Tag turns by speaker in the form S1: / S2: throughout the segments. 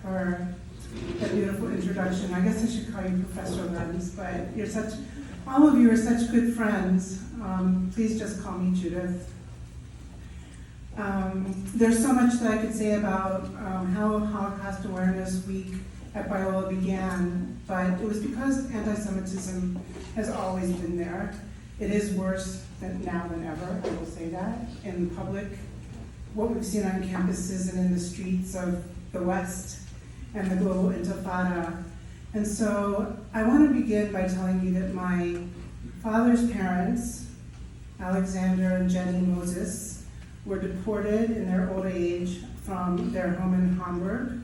S1: for that beautiful introduction. I guess I should call you Professor Lenz, but all of you are such good friends. Please just call me Judith. There's so much that I could say about how Holocaust Awareness Week at Biola began, but it was because anti-Semitism has always been there. It is worse now than ever, I will say that, in public, what we've seen on campuses and in the streets of the West and the global intifada. And so I want to begin by telling you that my father's parents, Alexander and Jenny Moses, were deported in their old age from their home in Hamburg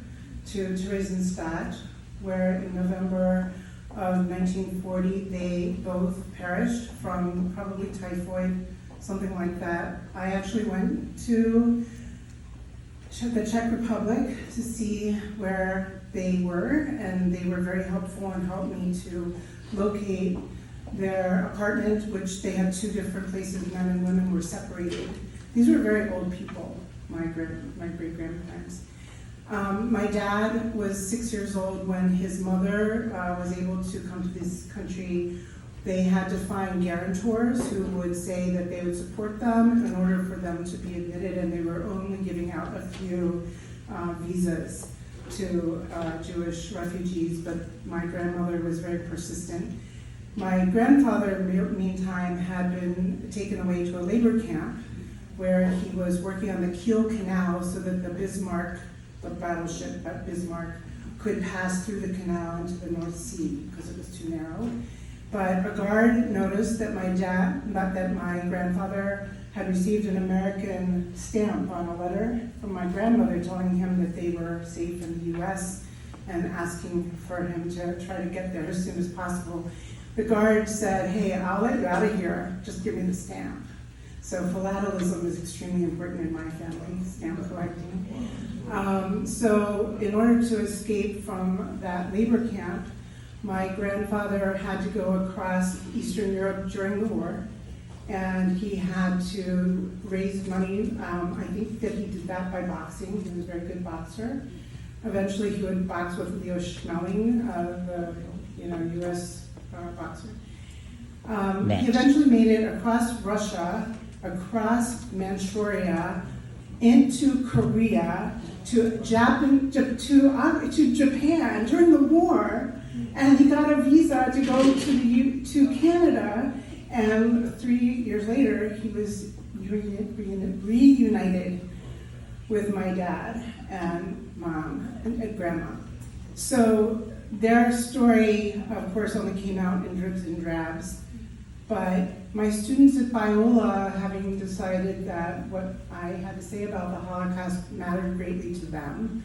S1: to Theresienstadt, where in November of 1940 they both perished from probably typhoid, something like that. I actually went to the Czech Republic to see where they were, and they were very helpful and helped me to locate their apartment, which they had two different places, men and women were separated. These were very old people, my great-grandparents. My dad was 6 years old when his mother was able to come to this country. They had to find guarantors who would say that they would support them in order for them to be admitted, and they were only giving out a few visas to Jewish refugees, but my grandmother was very persistent. My grandfather, meantime, had been taken away to a labor camp where he was working on the Kiel Canal so that the Bismarck, the battleship at Bismarck, could pass through the canal into the North Sea because it was too narrow. But a guard noticed that my grandfather had received an American stamp on a letter from my grandmother telling him that they were safe in the US and asking for him to try to get there as soon as possible. The guard said, "Hey, I'll let you out of here, just give me the stamp." So philatalism is extremely important in my family, stamp collecting. So in order to escape from that labor camp, my grandfather had to go across Eastern Europe during the war, and he had to raise money. I think that he did that by boxing. He was a very good boxer. Eventually he would box with Leo Schmeling, the US boxer. He eventually made it across Russia, across Manchuria, into Korea, to Japan during the war, and he got a visa to go to Canada, and 3 years later he was reunited with my dad and mom and grandma. So their story, of course, only came out in dribs and drabs, but my students at Biola, having decided that what I had to say about the Holocaust mattered greatly to them,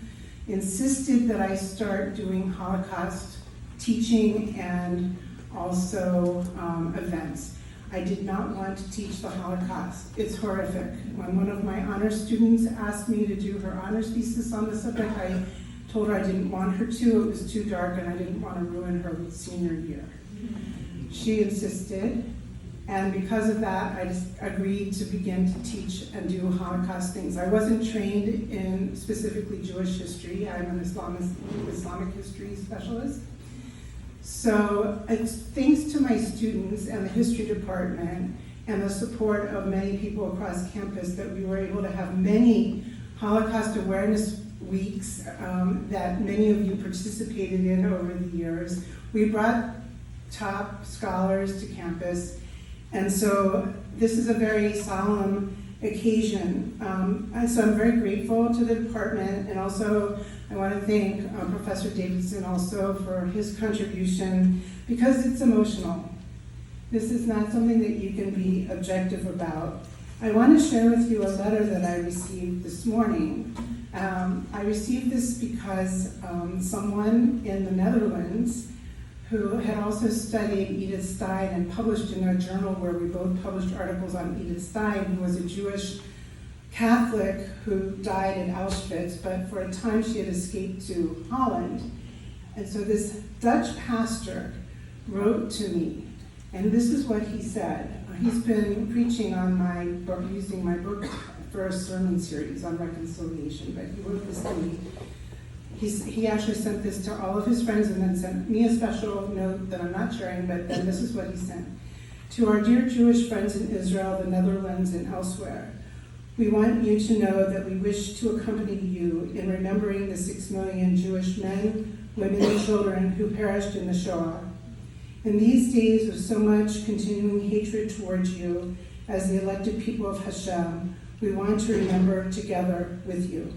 S1: insisted that I start doing Holocaust teaching and also events. I did not want to teach the Holocaust. It's horrific. When one of my honors students asked me to do her honors thesis on the subject, I told her I didn't want her to. It was too dark and I didn't want to ruin her senior year. She insisted, and because of that, I just agreed to begin to teach and do Holocaust things. I wasn't trained in specifically Jewish history. I'm an Islamic history specialist. So it's thanks to my students and the history department and the support of many people across campus that we were able to have many Holocaust awareness weeks that many of you participated in over the years. We brought top scholars to campus, and so this is a very solemn occasion. And so I'm very grateful to the department, and also I want to thank Professor Davidson also for his contribution, because it's emotional. This is not something that you can be objective about. I want to share with you a letter that I received this morning. I received this because someone in the Netherlands who had also studied Edith Stein and published in our journal, where we both published articles on Edith Stein, who was a Jewish Catholic who died in Auschwitz, but for a time she had escaped to Holland. And so this Dutch pastor wrote to me, and this is what he said. He's been preaching on my book, using my book for a sermon series on reconciliation, but he wrote this to me. He actually sent this to all of his friends and then sent me a special note that I'm not sharing, but then this is what he sent. To our dear Jewish friends in Israel, the Netherlands, and elsewhere, we want you to know that we wish to accompany you in remembering the 6 million Jewish men, women, and children who perished in the Shoah. In these days of so much continuing hatred towards you, as the elected people of Hashem, we want to remember together with you.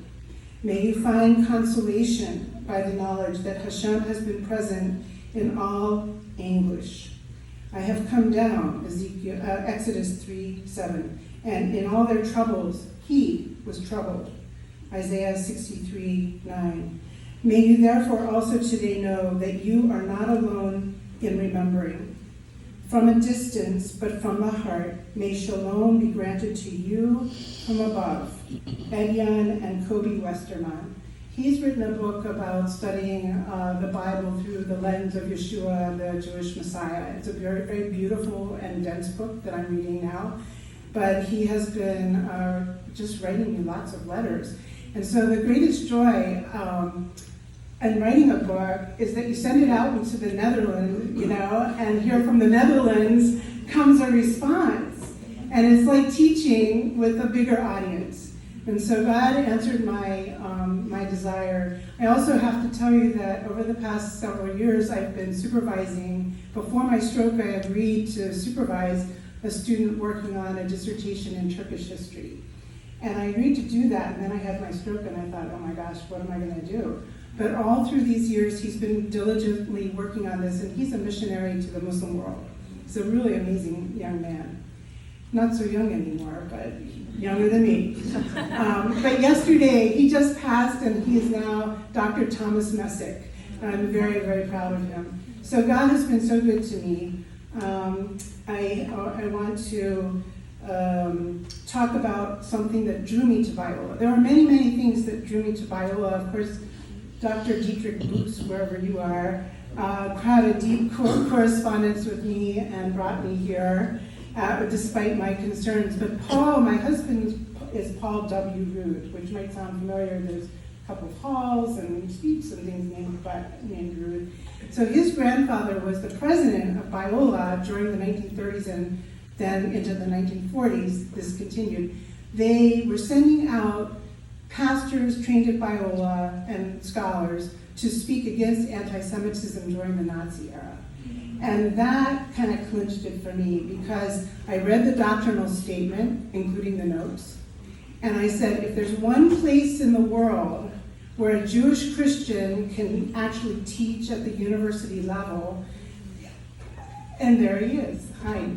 S1: May you find consolation by the knowledge that Hashem has been present in all anguish. I have come down, Exodus 3:7, and in all their troubles, he was troubled, Isaiah 63:9. May you therefore also today know that you are not alone in remembering. From a distance, but from the heart, may shalom be granted to you from above. Edyan and Kobe Westerman. He's written a book about studying the Bible through the lens of Yeshua, the Jewish Messiah. It's a very, very beautiful and dense book that I'm reading now. But he has been just writing me lots of letters. And so the greatest joy in writing a book is that you send it out into the Netherlands, and here from the Netherlands comes a response. And it's like teaching with a bigger audience. And so God answered my desire. I also have to tell you that over the past several years, I've been supervising. Before my stroke, I agreed to supervise a student working on a dissertation in Turkish history. And I agreed to do that, and then I had my stroke, and I thought, oh my gosh, what am I going to do? But all through these years, he's been diligently working on this, and he's a missionary to the Muslim world. He's a really amazing young man. Not so young anymore, but younger than me. But yesterday, he just passed, and he is now Dr. Thomas Messick. And I'm very, very proud of him. So God has been so good to me. I want to talk about something that drew me to Biola. There are many, many things that drew me to Biola. Of course, Dr. Dietrich Boots, wherever you are, had a deep correspondence with me and brought me here, despite my concerns. But Paul, my husband, is Paul W. Rood, which might sound familiar. There's a couple of halls and streets and things named Rood. So his grandfather was the president of Biola during the 1930s and then into the 1940s. This continued. They were sending out pastors trained at Biola and scholars to speak against anti-Semitism during the Nazi era. And that kind of clinched it for me because I read the doctrinal statement, including the notes, and I said, if there's one place in the world where a Jewish Christian can actually teach at the university level, and there he is. Hi.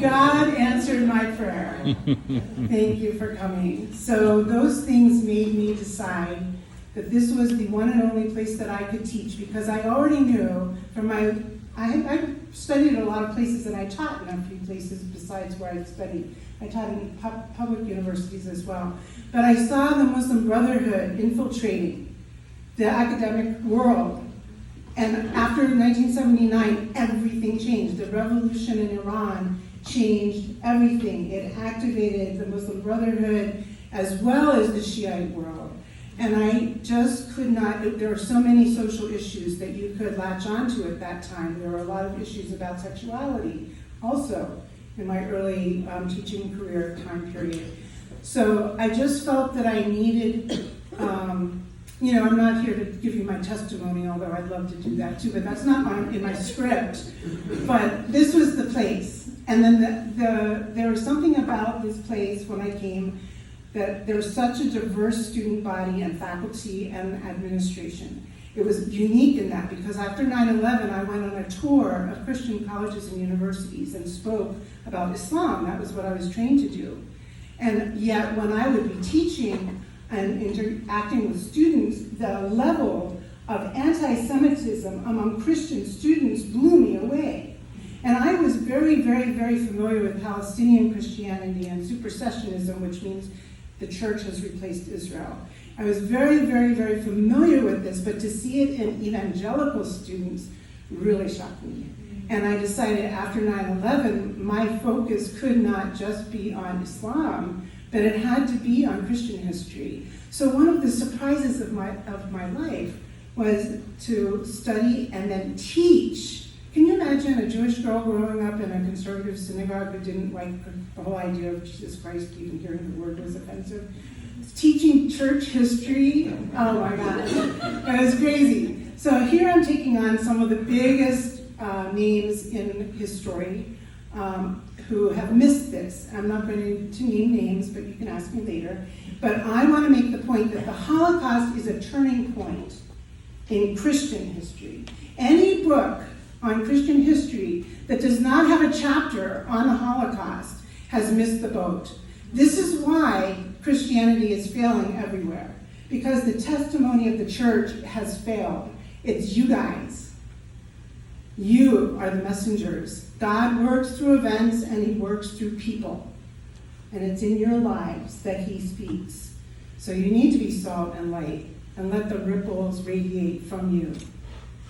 S1: God answered my prayer. Thank you for coming. So those things made me decide that this was the one and only place that I could teach, because I already knew from I studied at a lot of places, and I taught in a few places besides where I studied. I taught in public universities as well. But I saw the Muslim Brotherhood infiltrating the academic world. And after 1979, everything changed. The revolution in Iran changed everything. It activated the Muslim Brotherhood as well as the Shiite world. And I just could not, there were so many social issues that you could latch onto at that time. There were a lot of issues about sexuality also in my early teaching career time period. So I just felt that I needed, I'm not here to give you my testimony, although I'd love to do that too, but that's not in my script. But this was the place. And then there was something about this place when I came that there was such a diverse student body and faculty and administration. It was unique in that because after 9/11, I went on a tour of Christian colleges and universities and spoke about Islam. That was what I was trained to do. And yet when I would be teaching and interacting with students, the level of anti-Semitism among Christian students blew me away. And I was very, very, very familiar with Palestinian Christianity and supersessionism, which means the church has replaced Israel. I was very, very, very familiar with this, but to see it in evangelical students really shocked me. And I decided after 9/11, my focus could not just be on Islam, but it had to be on Christian history. So one of the surprises of my life was to study and then teach. Can you imagine a Jewish girl growing up in a conservative synagogue who didn't like the whole idea of Jesus Christ? Even hearing the word was offensive. Teaching church history, oh my gosh, it was crazy. So here I'm taking on some of the biggest names in history who have missed this. I'm not going to name names, but you can ask me later. But I want to make the point that the Holocaust is a turning point in Christian history. Any book on Christian history that does not have a chapter on the Holocaust has missed the boat. This is why Christianity is failing everywhere, because the testimony of the church has failed. It's you guys. You are the messengers. God works through events and he works through people. And it's in your lives that he speaks. So you need to be salt and light and let the ripples radiate from you.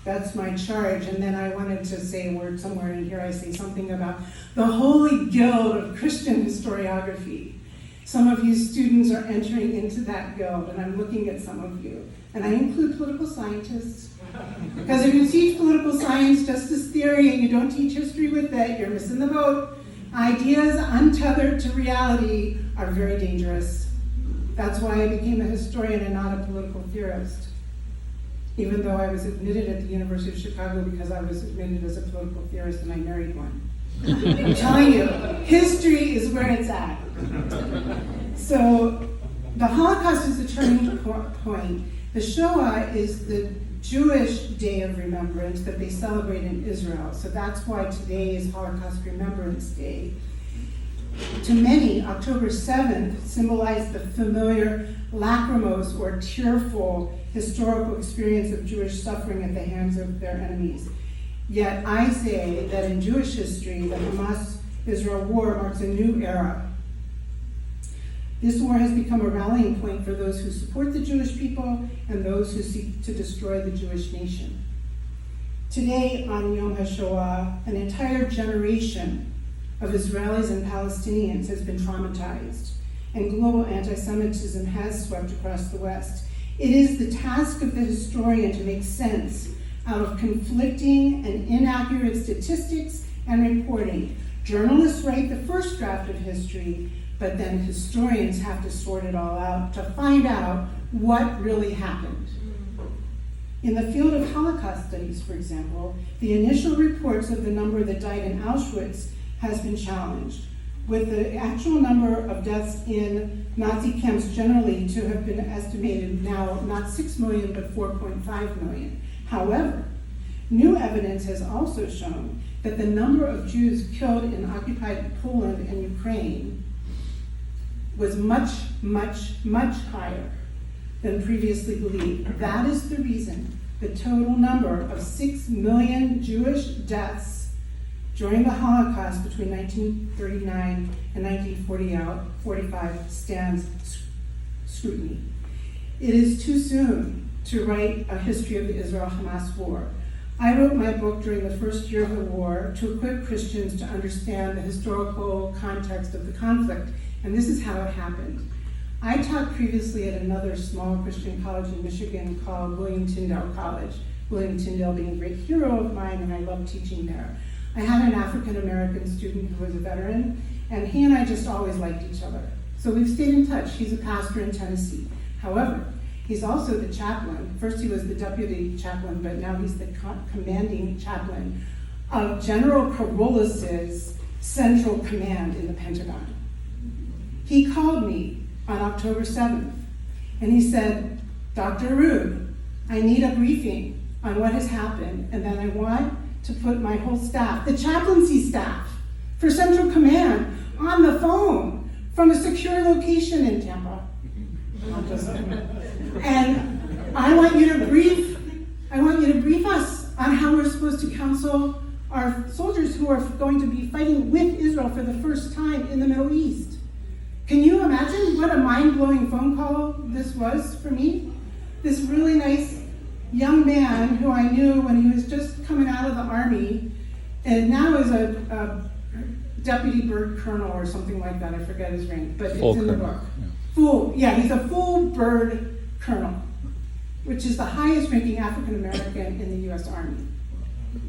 S1: That's my charge. And then I wanted to say a word somewhere in here. I say something about the Holy Guild of Christian Historiography. Some of you students are entering into that guild, and I'm looking at some of you. And I include political scientists. Because if you teach political science, justice theory, and you don't teach history with it, you're missing the boat. Ideas untethered to reality are very dangerous. That's why I became a historian and not a political theorist. Even though I was admitted at the University of Chicago because I was admitted as a political theorist and I married one. I'm telling you, history is where it's at. So the Holocaust is a turning point. The Shoah is the Jewish Day of Remembrance that they celebrate in Israel. So that's why today is Holocaust Remembrance Day. To many, October 7th symbolized the familiar lachrymose or tearful historical experience of Jewish suffering at the hands of their enemies. Yet I say that in Jewish history, the Hamas-Israel War marks a new era. This war has become a rallying point for those who support the Jewish people and those who seek to destroy the Jewish nation. Today, on Yom HaShoah, an entire generation of Israelis and Palestinians has been traumatized, and global anti-Semitism has swept across the West. It is the task of the historian to make sense out of conflicting and inaccurate statistics and reporting. Journalists write the first draft of history, but then historians have to sort it all out to find out what really happened. In the field of Holocaust studies, for example, the initial reports of the number that died in Auschwitz has been challenged, with the actual number of deaths in Nazi camps generally to have been estimated now not 6 million, but 4.5 million. However, new evidence has also shown that the number of Jews killed in occupied Poland and Ukraine was much, much, much higher than previously believed. That is the reason the total number of 6 million Jewish deaths during the Holocaust between 1939 and 1945 stands scrutiny. It is too soon to write a history of the Israel-Hamas War. I wrote my book during the first year of the war to equip Christians to understand the historical context of the conflict, and this is how it happened. I taught previously at another small Christian college in Michigan called William Tyndale College, William Tyndale being a great hero of mine, and I loved teaching there. I had an African-American student who was a veteran, and he and I just always liked each other. So we've stayed in touch. He's a pastor in Tennessee. However, he's also the chaplain. First he was the deputy chaplain, but now he's the commanding chaplain of General Carolus's Central Command in the Pentagon. He called me on October 7th, and he said, Dr. Rood, I need a briefing on what has happened, and then I want to put my whole staff, the chaplaincy staff for Central Command, on the phone from a secure location in Tampa. And I want you to brief us on how we're supposed to counsel our soldiers who are going to be fighting with Israel for the first time in the Middle East. Can you imagine what a mind-blowing phone call this was for me? This really nice young man who I knew when he was just coming out of the army, and now is a deputy bird colonel or something like that. I forget his rank, but
S2: Full
S1: it's in the
S2: colonel,
S1: book.
S2: yeah.
S1: He's a full bird colonel, which is the highest ranking African American in the U.S. Army.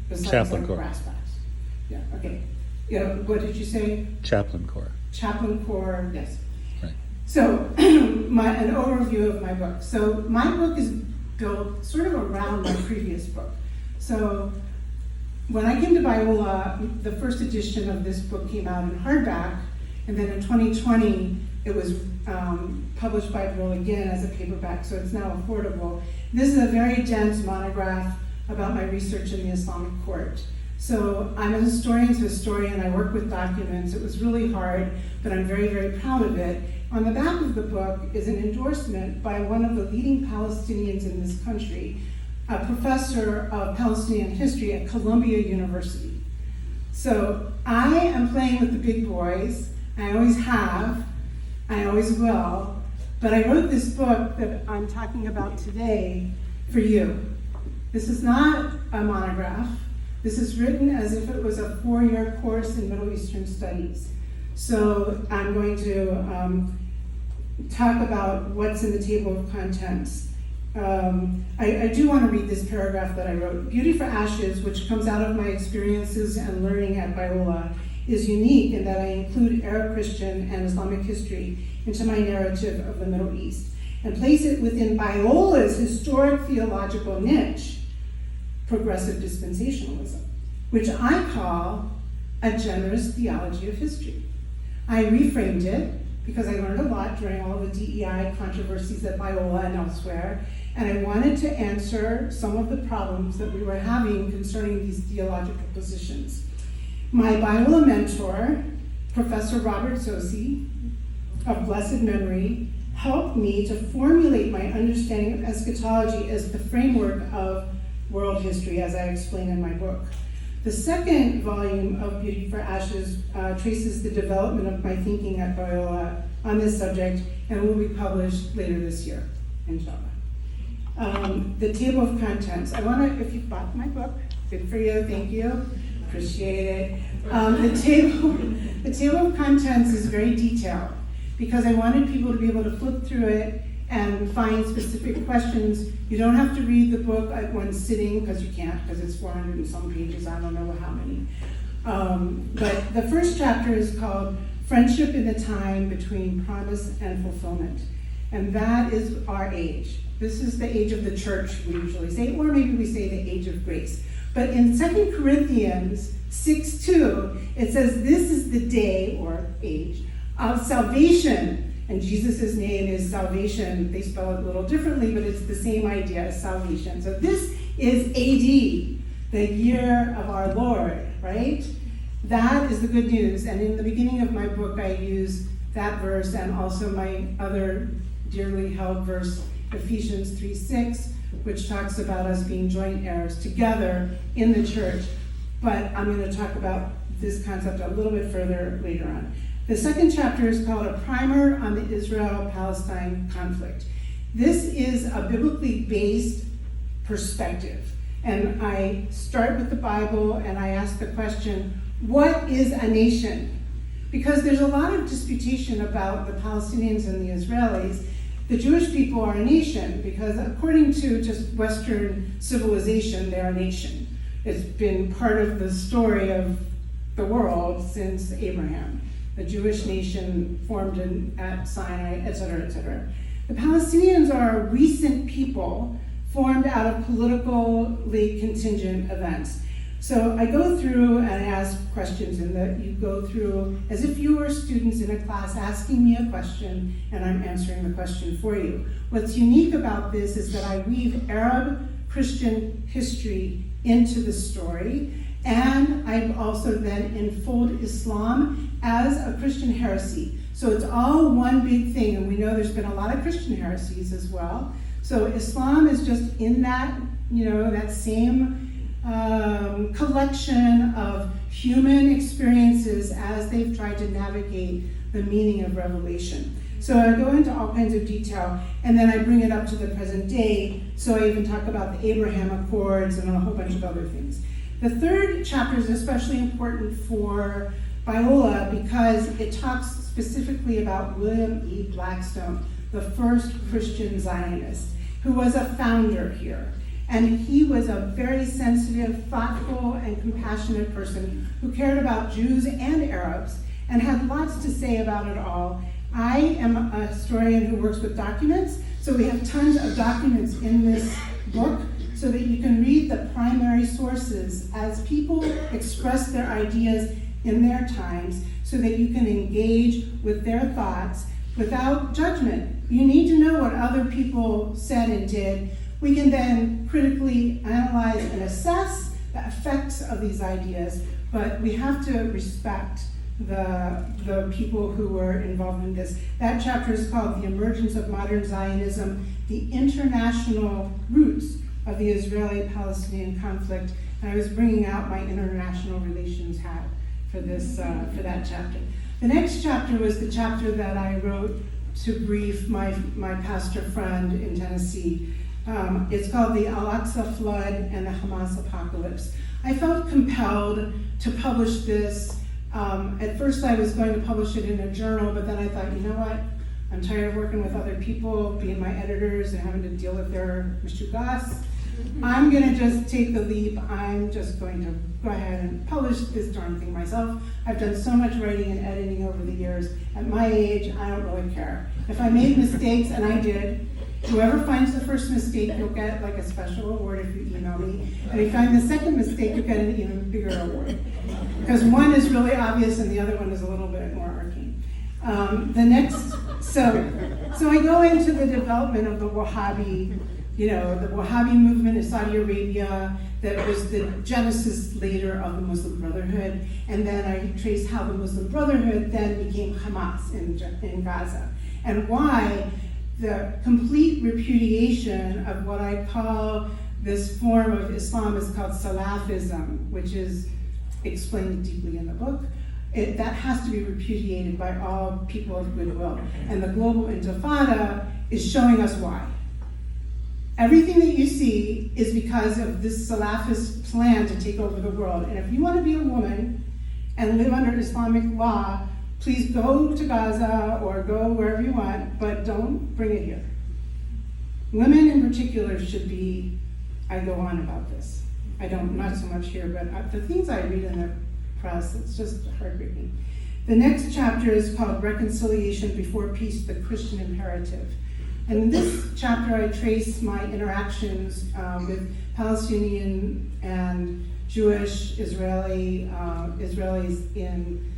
S1: Besides,
S2: Chaplain
S1: like,
S2: Corps.
S1: brass backs. Yeah, okay. What did you say?
S2: Chaplain Corps.
S1: Chaplain Corps, yes.
S2: Right.
S1: So, an overview of my book. So, my book is built sort of around my previous book. So, when I came to Biola, the first edition of this book came out in hardback, and then in 2020, it was published by Biola again as a paperback, so it's now affordable. This is a very dense monograph about my research in the Islamic court. So I'm a historian's historian, I work with documents. It was really hard, but I'm very, very proud of it. On the back of the book is an endorsement by one of the leading Palestinians in this country, a professor of Palestinian history at Columbia University. So I am playing with the big boys. I always have, I always will, but I wrote this book that I'm talking about today for you. This is not a monograph. This is written as if it was a 4-year course in Middle Eastern studies. So I'm going to talk about what's in the table of contents. I do want to read this paragraph that I wrote. Beauty for Ashes, which comes out of my experiences and learning at Biola, is unique in that I include Arab Christian and Islamic history into my narrative of the Middle East and place it within Biola's historic theological niche, progressive dispensationalism, which I call a generous theology of history. I reframed it because I learned a lot during all of the DEI controversies at Biola and elsewhere, and I wanted to answer some of the problems that we were having concerning these theological positions. My Biola mentor, Professor Robert Zosi, of blessed memory, helped me to formulate my understanding of eschatology as the framework of world history, as I explain in my book. The second volume of Beauty for Ashes traces the development of my thinking at Biola on this subject and will be published later this year, inshallah. The table of contents. I want to, if you bought my book, good for you, thank you, appreciate it. The table of contents is very detailed because I wanted people to be able to flip through it and find specific questions. You don't have to read the book at one sitting, because you can't, because it's 400 and some pages, I don't know how many. But the first chapter is called Friendship in the Time Between Promise and Fulfillment. And that is our age. This is the age of the church, we usually say, or maybe we say the age of grace. But in 2 Corinthians 6:2, it says this is the day, or age, of salvation. And Jesus' name is salvation. They spell it a little differently, but it's the same idea as salvation. So this is AD, the year of our Lord, right? That is the good news. And in the beginning of my book, I use that verse and also my other dearly held verse, Ephesians 3:6, which talks about us being joint heirs together in the church. But I'm going to talk about this concept a little bit further later on. The second chapter is called A Primer on the Israel-Palestine Conflict. This is a biblically based perspective. And I start with the Bible and I ask the question, what is a nation? Because there's a lot of disputation about the Palestinians and the Israelis. The Jewish people are a nation because according to just Western civilization, they're a nation. It's been part of the story of the world since Abraham. The Jewish nation formed at Sinai, et cetera, et cetera. The Palestinians are a recent people formed out of politically contingent events. So I go through and ask questions, and that you go through as if you were students in a class asking me a question, and I'm answering the question for you. What's unique about this is that I weave Arab Christian history into the story, and I also then enfold Islam as a Christian heresy. So it's all one big thing, and we know there's been a lot of Christian heresies as well. So Islam is just in that, that same collection of human experiences as they've tried to navigate the meaning of Revelation. So I go into all kinds of detail, and then I bring it up to the present day. So I even talk about the Abraham Accords and a whole bunch of other things. The third chapter is especially important for Biola because it talks specifically about William E. Blackstone, the first Christian Zionist, who was a founder here. And he was a very sensitive, thoughtful, and compassionate person who cared about Jews and Arabs and had lots to say about it all. I am a historian who works with documents, so we have tons of documents in this book so that you can read the primary sources as people express their ideas in their times so that you can engage with their thoughts without judgment. You need to know what other people said and did. We can then critically analyze and assess the effects of these ideas, but we have to respect the people who were involved in this. That chapter is called The Emergence of Modern Zionism, the International Roots of the Israeli-Palestinian Conflict. And I was bringing out my international relations hat for that chapter. The next chapter was the chapter that I wrote to brief my pastor friend in Tennessee. It's called The Al-Aqsa Flood and the Hamas Apocalypse. I felt compelled to publish this. At first I was going to publish it in a journal, but then I thought, you know what? I'm tired of working with other people, being my editors and having to deal with their mishugas. I'm gonna just take the leap. I'm just going to go ahead and publish this darn thing myself. I've done so much writing and editing over the years. At my age, I don't really care. If I made mistakes, and I did, whoever finds the first mistake, you'll get like a special award if you email me. And if you find the second mistake, you'll get an even bigger award. Because one is really obvious and the other one is a little bit more arcane. So I go into the development of the Wahhabi, the Wahhabi movement in Saudi Arabia that was the genesis later of the Muslim Brotherhood. And then I trace how the Muslim Brotherhood then became Hamas in Gaza. And why the complete repudiation of what I call this form of Islam is called Salafism, which is explained deeply in the book. That has to be repudiated by all people of goodwill. And the global intifada is showing us why. Everything that you see is because of this Salafist plan to take over the world. And if you want to be a woman and live under Islamic law, please go to Gaza or go wherever you want, but don't bring it here. Women in particular should be, I go on about this. I don't, not so much here, but the things I read in the press, it's just heartbreaking. The next chapter is called Reconciliation Before Peace, the Christian Imperative. And in this chapter, I trace my interactions with Palestinian and Jewish Israelis in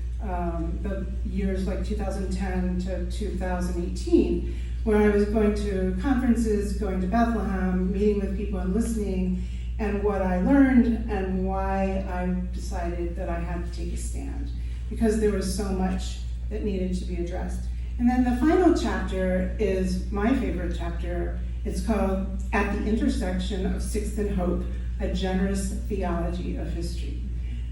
S1: the years like 2010 to 2018, where I was going to conferences, going to Bethlehem, meeting with people and listening, and what I learned and why I decided that I had to take a stand, because there was so much that needed to be addressed. And then the final chapter is my favorite chapter. It's called At the Intersection of Sixth and Hope, A Generous Theology of History.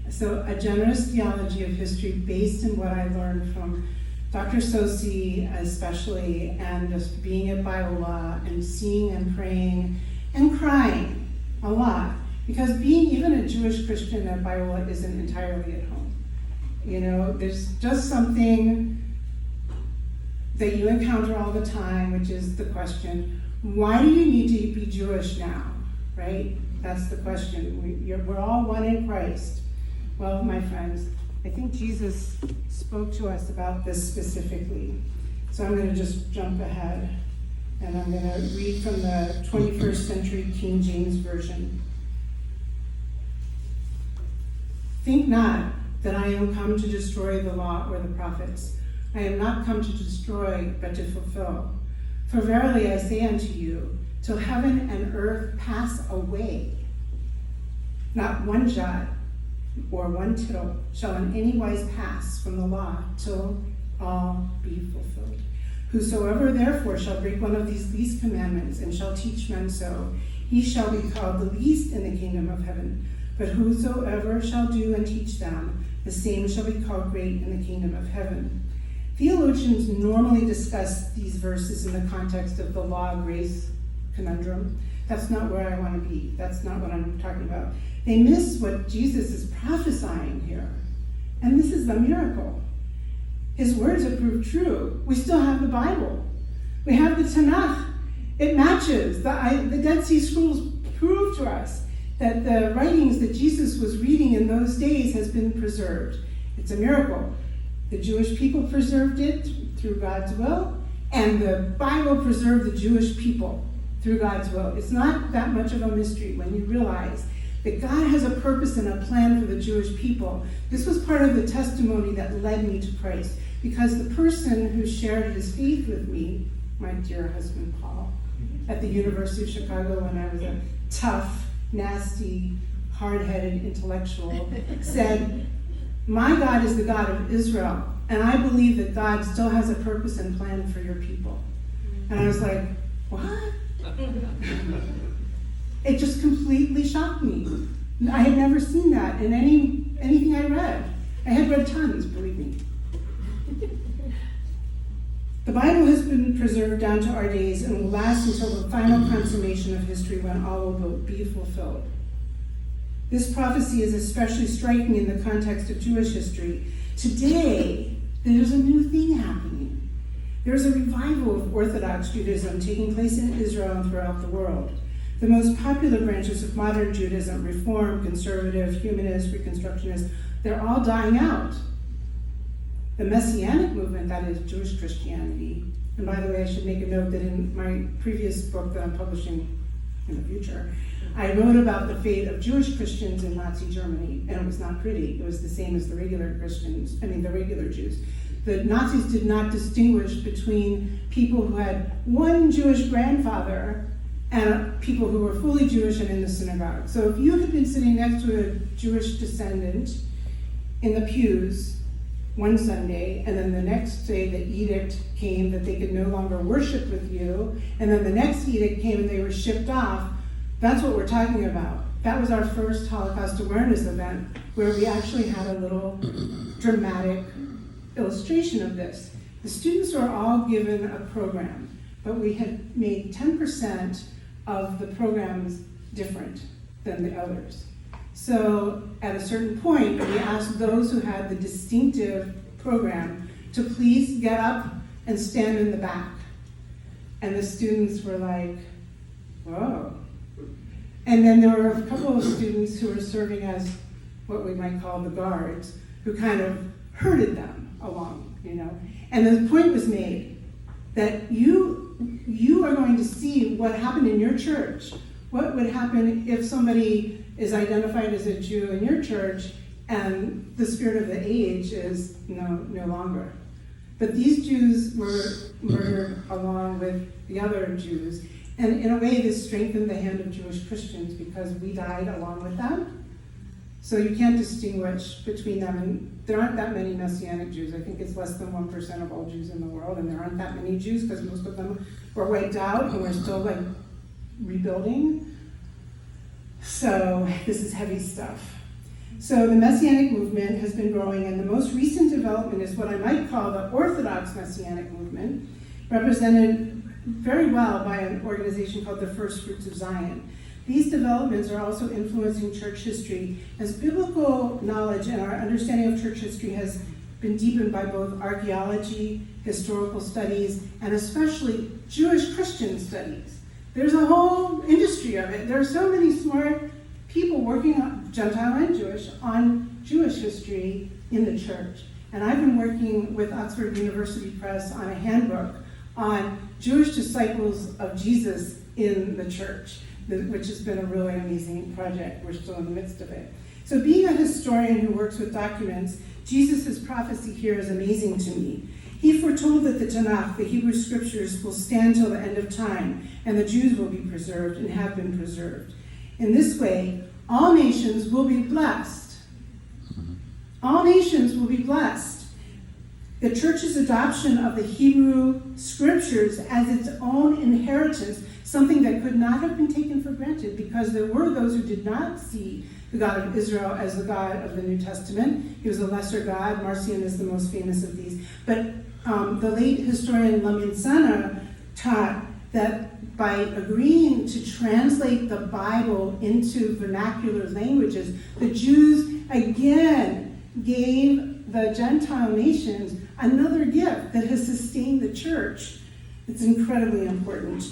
S1: So a generous theology of history based in what I learned from Dr. Sosi especially, and just being at Biola and seeing and praying and crying a lot. Because being even a Jewish Christian at Biola isn't entirely at home. There's just something that you encounter all the time, which is the question, why do you need to be Jewish now, right? That's the question. We're all one in Christ. Well, my friends, I think Jesus spoke to us about this specifically. So I'm going to just jump ahead, and I'm going to read from the 21st century King James Version. Think not that I am come to destroy the law or the prophets. I am not come to destroy, but to fulfill. For verily I say unto you, till heaven and earth pass away, not one jot or one tittle shall in any wise pass from the law till all be fulfilled. Whosoever therefore shall break one of these least commandments and shall teach men so, he shall be called the least in the kingdom of heaven. But whosoever shall do and teach them, the same shall be called great in the kingdom of heaven. Theologians normally discuss these verses in the context of the law-grace conundrum. That's not where I want to be. That's not what I'm talking about. They miss what Jesus is prophesying here. And this is the miracle. His words have proved true. We still have the Bible. We have the Tanakh. It matches. The Dead Sea Scrolls prove to us that the writings that Jesus was reading in those days has been preserved. It's a miracle. The Jewish people preserved it through God's will, and the Bible preserved the Jewish people through God's will. It's not that much of a mystery when you realize that God has a purpose and a plan for the Jewish people. This was part of the testimony that led me to Christ, because the person who shared his faith with me, my dear husband Paul, at the University of Chicago when I was a tough, nasty, hard-headed intellectual, said, "My God is the God of Israel, and I believe that God still has a purpose and plan for your people." And I was like, what? It just completely shocked me. I had never seen that in anything I read. I had read tons, believe me. The Bible has been preserved down to our days and will last until the final consummation of history when all will be fulfilled. This prophecy is especially striking in the context of Jewish history. Today, there's a new thing happening. There's a revival of Orthodox Judaism taking place in Israel and throughout the world. The most popular branches of modern Judaism, Reform, Conservative, Humanist, Reconstructionist, they're all dying out. The Messianic movement, that is Jewish Christianity, and by the way, I should make a note that in my previous book that I'm publishing in the future, I wrote about the fate of Jewish Christians in Nazi Germany, and it was not pretty. It was the same as the regular Jews. The Nazis did not distinguish between people who had one Jewish grandfather and people who were fully Jewish and in the synagogue. So if you had been sitting next to a Jewish descendant in the pews one Sunday, and then the next day the edict came that they could no longer worship with you, and then the next edict came and they were shipped off, that's what we're talking about. That was our first Holocaust awareness event, where we actually had a little dramatic illustration of this. The students were all given a program, but we had made 10% of the programs different than the others. So at a certain point, we asked those who had the distinctive program to please get up and stand in the back. And the students were like, whoa. And then there were a couple of students who were serving as what we might call the guards, who kind of herded them along, And the point was made that you are going to see what happened in your church. What would happen if somebody is identified as a Jew in your church and the spirit of the age is no longer. But these Jews were murdered along with the other Jews. And in a way, this strengthened the hand of Jewish Christians because we died along with them. So you can't distinguish between them. And there aren't that many Messianic Jews. I think it's less than 1% of all Jews in the world. And there aren't that many Jews because most of them were wiped out and we're still rebuilding. So this is heavy stuff. So the Messianic movement has been growing, and the most recent development is what I might call the Orthodox Messianic movement, represented very well by an organization called the First Fruits of Zion. These developments are also influencing church history, as biblical knowledge and our understanding of church history has been deepened by both archaeology, historical studies, and especially Jewish Christian studies. There's a whole industry of it. There are so many smart people working on, Gentile and Jewish, on Jewish history in the church. And I've been working with Oxford University Press on a handbook on Jewish disciples of Jesus in the church, which has been a really amazing project. We're still in the midst of it. So being a historian who works with documents, Jesus' prophecy here is amazing to me. He foretold that the Tanakh, the Hebrew scriptures, will stand till the end of time, and the Jews will be preserved and have been preserved. In this way, all nations will be blessed. All nations will be blessed. The church's adoption of the Hebrew scriptures as its own inheritance, something that could not have been taken for granted, because there were those who did not see the God of Israel as the God of the New Testament. He was a lesser God. Marcion is the most famous of these. But the late historian Lamin Sana taught that by agreeing to translate the Bible into vernacular languages, the Jews again gave the Gentile nations another gift that has sustained the church. It's incredibly important.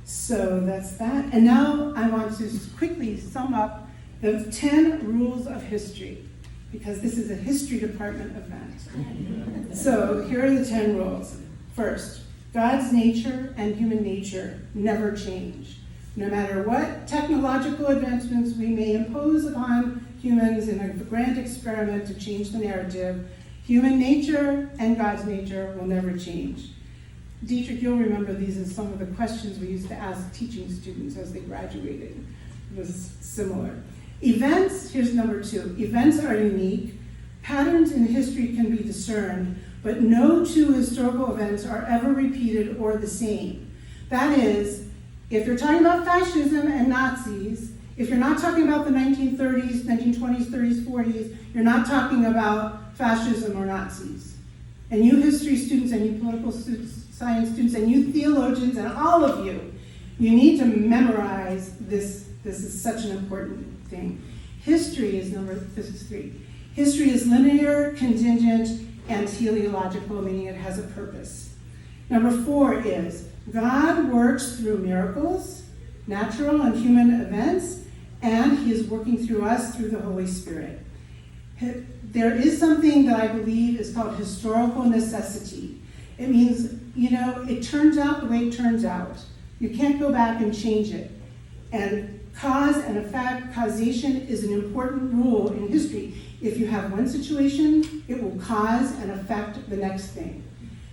S1: So that's that. And now I want to quickly sum up the 10 rules of history, because this is a history department event. So here are the 10 rules. First, God's nature and human nature never change. No matter what technological advancements we may impose upon humans in a grand experiment to change the narrative, human nature and God's nature will never change. Dietrich, you'll remember these as some of the questions we used to ask teaching students as they graduated. It was similar. Events, here's number 2. Events are unique. Patterns in history can be discerned, but no two historical events are ever repeated or the same. That is, if you're talking about fascism and Nazis, if you're not talking about the 1930s, 1920s, 30s, 40s, you're not talking about fascism or Nazis. And you history students and you political science students and you theologians and all of you, you need to memorize this. This is such an important thing. History is this is 3. History is linear, contingent, and teleological, meaning it has a purpose. Number 4 is God works through miracles, natural and human events, and he is working through us through the Holy Spirit. There is something that I believe is called historical necessity. It means, it turns out the way it turns out. You can't go back and change it. And cause and effect, causation is an important rule in history. If you have one situation, it will cause and affect the next thing.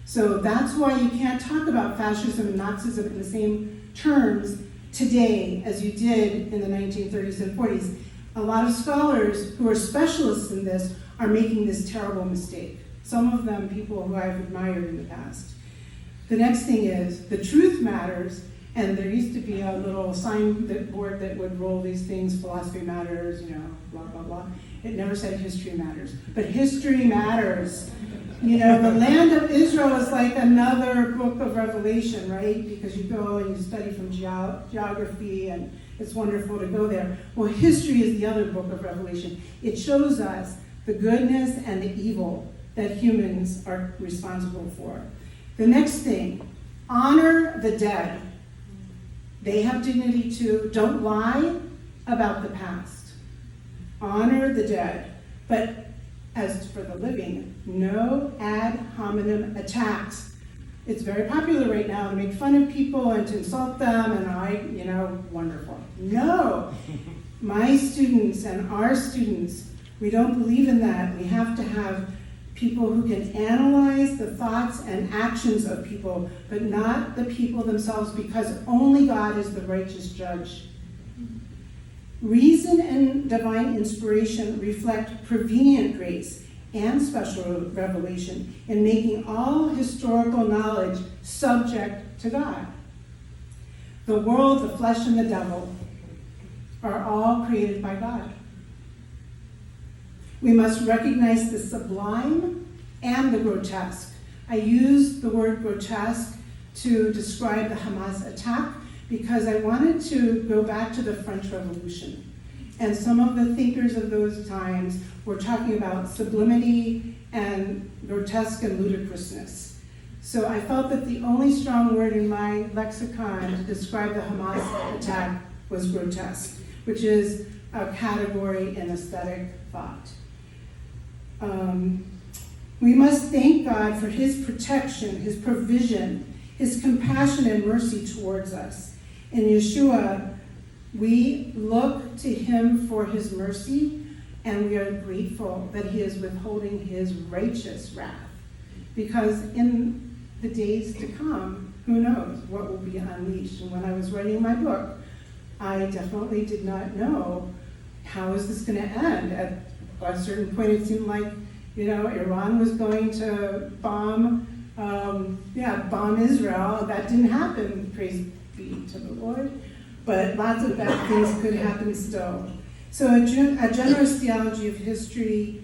S1: So that's why you can't talk about fascism and Nazism in the same terms today as you did in the 1930s and 40s. A lot of scholars who are specialists in this are making this terrible mistake. Some of them people who I've admired in the past. The next thing is, the truth matters, and there used to be a little signboard that would roll these things, philosophy matters, blah, blah, blah. It never said history matters, but history matters. The land of Israel is like another book of Revelation, right? Because you go and you study from geography, and it's wonderful to go there. Well, history is the other book of Revelation. It shows us the goodness and the evil that humans are responsible for. The next thing, honor the dead. They have dignity too. Don't lie about the past. Honor the dead. But as for the living, no ad hominem attacks. It's very popular right now to make fun of people and to insult them, and wonderful. No, my students and our students, we don't believe in that. We have to have people who can analyze the thoughts and actions of people, but not the people themselves, because only God is the righteous judge. Reason and divine inspiration reflect prevenient grace and special revelation in making all historical knowledge subject to God. The world, the flesh, and the devil are all created by God. We must recognize the sublime and the grotesque. I use the word grotesque to describe the Hamas attack because I wanted to go back to the French Revolution. And some of the thinkers of those times were talking about sublimity and grotesque and ludicrousness. So I felt that the only strong word in my lexicon to describe the Hamas attack was grotesque, which is a category in aesthetic thought. We must thank God for his protection, his provision, his compassion and mercy towards us. In Yeshua, we look to him for his mercy, and we are grateful that he is withholding his righteous wrath. Because in the days to come, who knows what will be unleashed. And when I was writing my book, I definitely did not know how is this going to end. At a certain point, it seemed like, Iran was going to bomb Israel. That didn't happen, praise be to the Lord. But lots of bad things could happen still. So a generous theology of history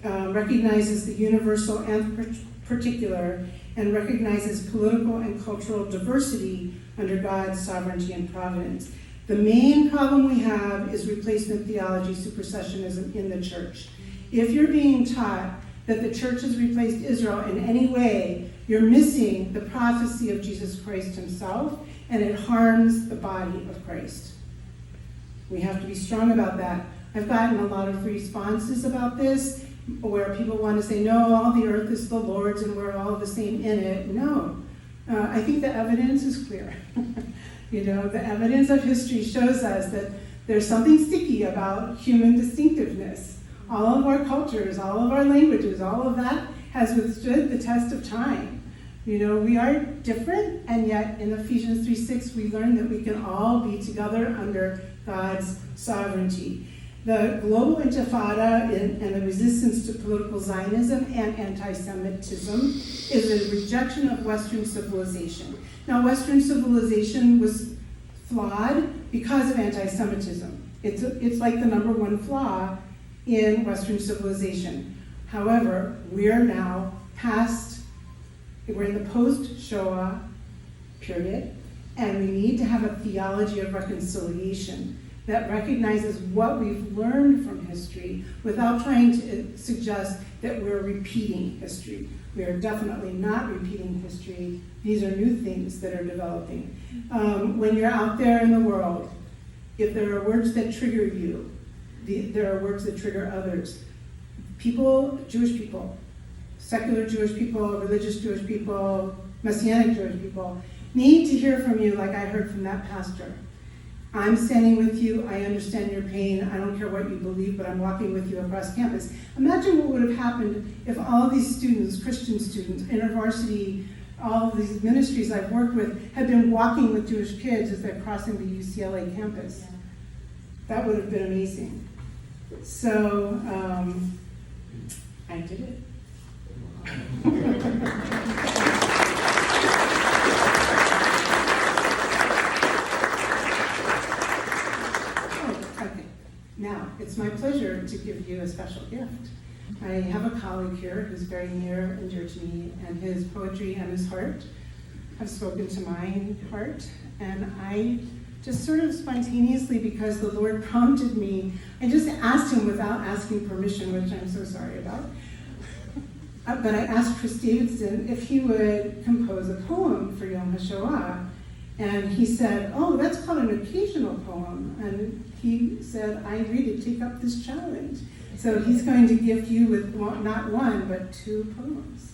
S1: recognizes the universal and particular, and recognizes political and cultural diversity under God's sovereignty and providence. The main problem we have is replacement theology, supersessionism in the church. If you're being taught that the church has replaced Israel in any way, you're missing the prophecy of Jesus Christ himself, and it harms the body of Christ. We have to be strong about that. I've gotten a lot of responses about this, where people want to say, no, all the earth is the Lord's and we're all the same in it. No. I think the evidence is clear. The evidence of history shows us that there's something sticky about human distinctiveness. All of our cultures, all of our languages, all of that has withstood the test of time. We are different, and yet in Ephesians 3:6 we learn that we can all be together under God's sovereignty. The global intifada and the resistance to political Zionism and anti-Semitism is a rejection of Western civilization. Now, Western civilization was flawed because of anti-Semitism. It's like the number one flaw in Western civilization. However, we're now we're in the post-Shoah period, and we need to have a theology of reconciliation that recognizes what we've learned from history without trying to suggest that we're repeating history. We are definitely not repeating history. These are new things that are developing. When you're out there in the world, if there are words that trigger you, there are words that trigger others. Jewish people, secular Jewish people, religious Jewish people, Messianic Jewish people, need to hear from you like I heard from that pastor. I'm standing with you, I understand your pain, I don't care what you believe, but I'm walking with you across campus. Imagine what would have happened if all these students, Christian students, InterVarsity, all of these ministries I've worked with, had been walking with Jewish kids as they're crossing the UCLA campus. That would have been amazing. So, I did it. Now, it's my pleasure to give you a special gift. I have a colleague here who's very near and dear to me, and his poetry and his heart have spoken to my heart. And I just sort of spontaneously, because the Lord prompted me, I just asked him without asking permission, which I'm so sorry about. But I asked Chris Davidson if he would compose a poem for Yom HaShoah. And he said, oh, that's called an occasional poem. And he said, I agree to take up this challenge. So he's going to gift you with not one, but two poems.